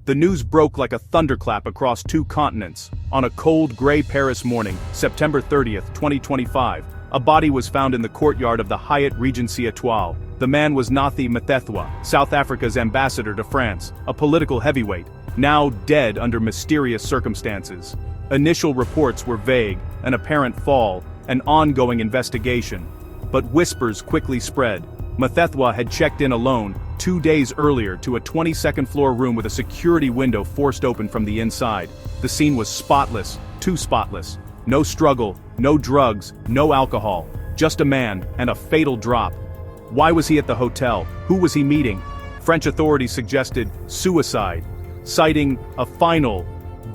The news broke like a thunderclap across 2 continents. On a cold, gray Paris morning, September 30th, 2025, a body was found in the courtyard of the Hyatt Regency Étoile. The man was Nathi Mthethwa, South Africa's ambassador to France, a political heavyweight, now dead under mysterious circumstances. Initial reports were vague, an apparent fall, an ongoing investigation. But whispers quickly spread. Mthethwa had checked in alone, 2 days earlier, to a 22nd floor room with a security window forced open from the inside. The scene was spotless, too spotless. No struggle, no drugs, no alcohol, just a man, and a fatal drop. Why was he at the hotel? Who was he meeting? French authorities suggested suicide, citing a final,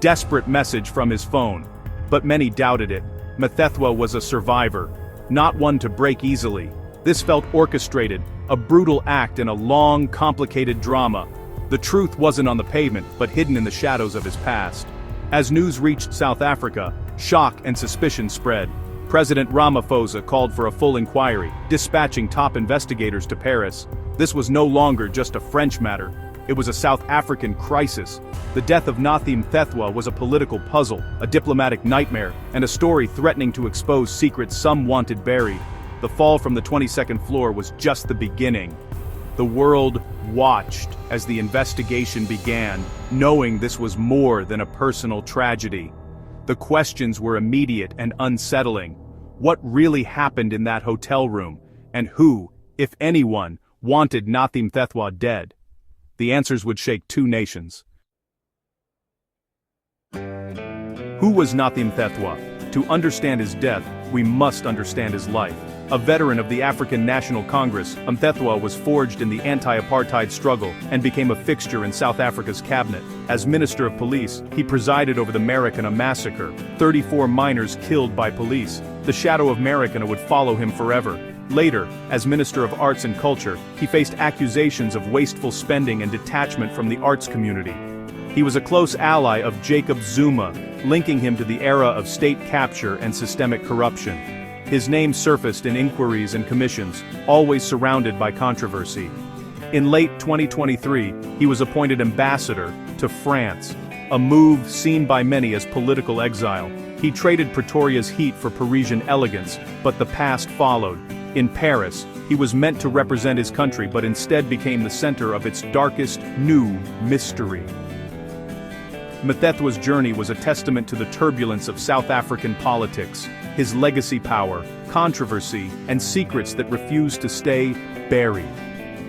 desperate message from his phone. But many doubted it. Mthethwa was a survivor, not one to break easily. This felt orchestrated, a brutal act in a long, complicated drama. The truth wasn't on the pavement, but hidden in the shadows of his past. As news reached South Africa, shock and suspicion spread. President Ramaphosa called for a full inquiry, dispatching top investigators to Paris. This was no longer just a French matter. It was a South African crisis. The death of Nathi Mthethwa was a political puzzle, a diplomatic nightmare, and a story threatening to expose secrets some wanted buried. The fall from the 22nd floor was just the beginning. The world watched as the investigation began, knowing this was more than a personal tragedy. The questions were immediate and unsettling. What really happened in that hotel room? And who, if anyone, wanted Nathi Mthethwa dead? The answers would shake 2 nations. Who was Nathi Mthethwa? To understand his death, we must understand his life. A veteran of the African National Congress, Mthethwa was forged in the anti-apartheid struggle and became a fixture in South Africa's cabinet. As Minister of Police, he presided over the Marikana massacre, 34 miners killed by police. The shadow of Marikana would follow him forever. Later, as Minister of Arts and Culture, he faced accusations of wasteful spending and detachment from the arts community. He was a close ally of Jacob Zuma, linking him to the era of state capture and systemic corruption. His name surfaced in inquiries and commissions, always surrounded by controversy. In late 2023, he was appointed ambassador to France, a move seen by many as political exile. He traded Pretoria's heat for Parisian elegance, but the past followed. In Paris, he was meant to represent his country but instead became the center of its darkest, new mystery. Mthethwa's journey was a testament to the turbulence of South African politics, his legacy power, controversy, and secrets that refused to stay buried.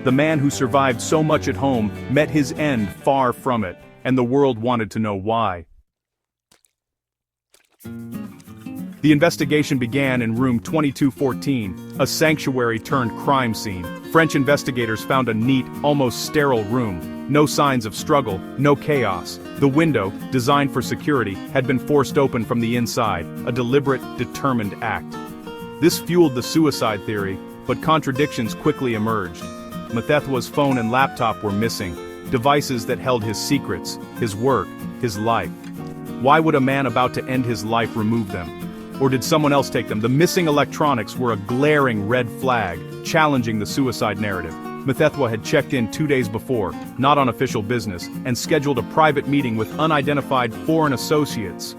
The man who survived so much at home met his end far from it, and the world wanted to know why. The investigation began in room 2214, a sanctuary-turned-crime scene. French investigators found a neat, almost sterile room. No signs of struggle, no chaos. The window, designed for security, had been forced open from the inside, a deliberate, determined act. This fueled the suicide theory, but contradictions quickly emerged. Mthethwa's phone and laptop were missing, devices that held his secrets, his work, his life. Why would a man about to end his life remove them? Or did someone else take them? The missing electronics were a glaring red flag, challenging the suicide narrative. Mthethwa had checked in 2 days before, not on official business, and scheduled a private meeting with unidentified foreign associates.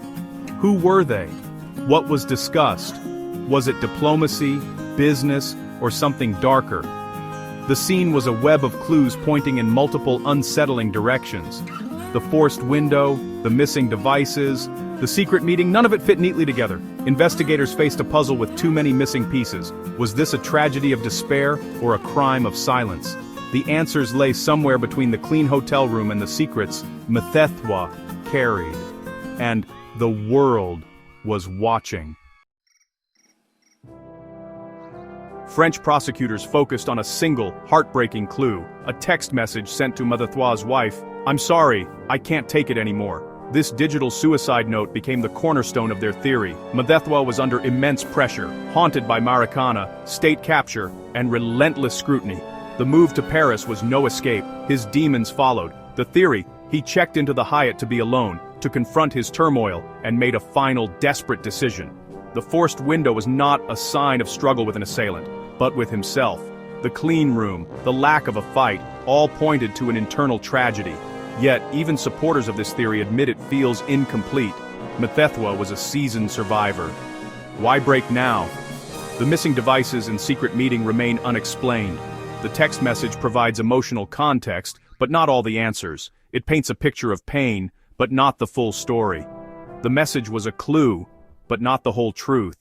Who were they? What was discussed? Was it diplomacy, business, or something darker? The scene was a web of clues pointing in multiple unsettling directions. The forced window, the missing devices, the secret meeting, none of it fit neatly together. Investigators faced a puzzle with too many missing pieces. Was this a tragedy of despair or a crime of silence? The answers lay somewhere between the clean hotel room and the secrets Mthethwa carried. And the world was watching. French prosecutors focused on a single, heartbreaking clue, a text message sent to Mthethwa's wife. "I'm sorry, I can't take it anymore." This digital suicide note became the cornerstone of their theory. Mthethwa was under immense pressure, haunted by Marikana, state capture, and relentless scrutiny. The move to Paris was no escape. His demons followed. The theory: he checked into the Hyatt to be alone, to confront his turmoil, and made a final, desperate decision. The forced window was not a sign of struggle with an assailant, but with himself. The clean room, the lack of a fight, all pointed to an internal tragedy. Yet, even supporters of this theory admit it feels incomplete. Mthethwa was a seasoned survivor. Why break now? The missing devices and secret meeting remain unexplained. The text message provides emotional context, but not all the answers. It paints a picture of pain, but not the full story. The message was a clue, but not the whole truth.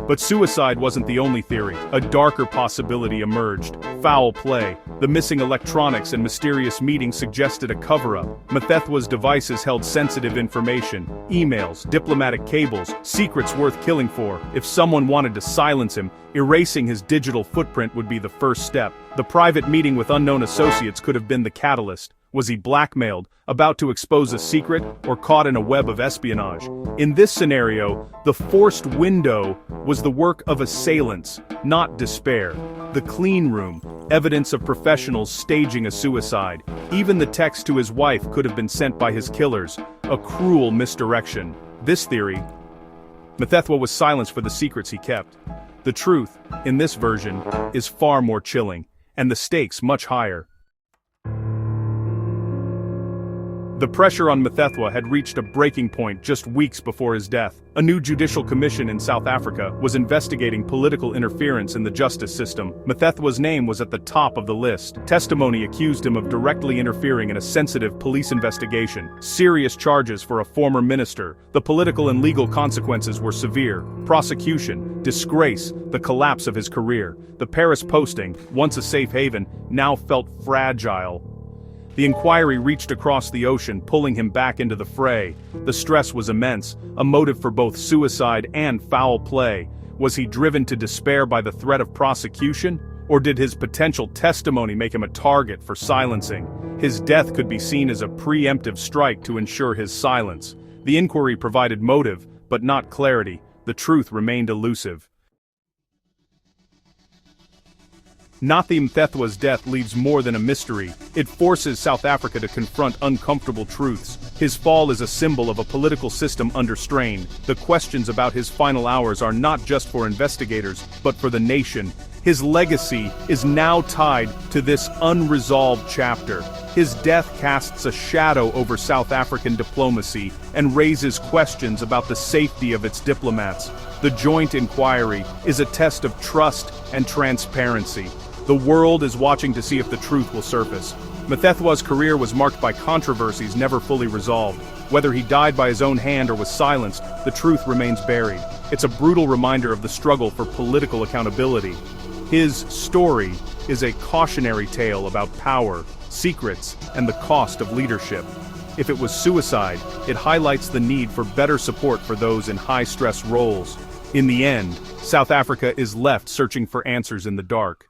But suicide wasn't the only theory. A darker possibility emerged: foul play. The missing electronics and mysterious meeting suggested a cover-up. Mthethwa's devices held sensitive information, emails, diplomatic cables, secrets worth killing for. If someone wanted to silence him, erasing his digital footprint would be the first step. The private meeting with unknown associates could have been the catalyst. Was he blackmailed, about to expose a secret, or caught in a web of espionage? In this scenario, the forced window was the work of assailants, not despair. The clean room, evidence of professionals staging a suicide. Even the text to his wife could have been sent by his killers, a cruel misdirection. This theory: Mthethwa was silenced for the secrets he kept. The truth, in this version, is far more chilling, and the stakes much higher. The pressure on Mthethwa had reached a breaking point just weeks before his death. A new judicial commission in South Africa was investigating political interference in the justice system. Mthethwa's name was at the top of the list. Testimony accused him of directly interfering in a sensitive police investigation. Serious charges for a former minister. The political and legal consequences were severe: prosecution, disgrace, the collapse of his career. The Paris posting, once a safe haven, now felt fragile. The inquiry reached across the ocean, pulling him back into the fray. The stress was immense, a motive for both suicide and foul play. Was he driven to despair by the threat of prosecution? Or did his potential testimony make him a target for silencing? His death could be seen as a preemptive strike to ensure his silence. The inquiry provided motive, but not clarity. The truth remained elusive. Nathi Mthethwa's death leaves more than a mystery. It forces South Africa to confront uncomfortable truths. His fall is a symbol of a political system under strain. The questions about his final hours are not just for investigators, but for the nation. His legacy is now tied to this unresolved chapter. His death casts a shadow over South African diplomacy and raises questions about the safety of its diplomats. The joint inquiry is a test of trust and transparency. The world is watching to see if the truth will surface. Mthethwa's career was marked by controversies never fully resolved. Whether he died by his own hand or was silenced, the truth remains buried. It's a brutal reminder of the struggle for political accountability. His story is a cautionary tale about power, secrets, and the cost of leadership. If it was suicide, it highlights the need for better support for those in high-stress roles. In the end, South Africa is left searching for answers in the dark.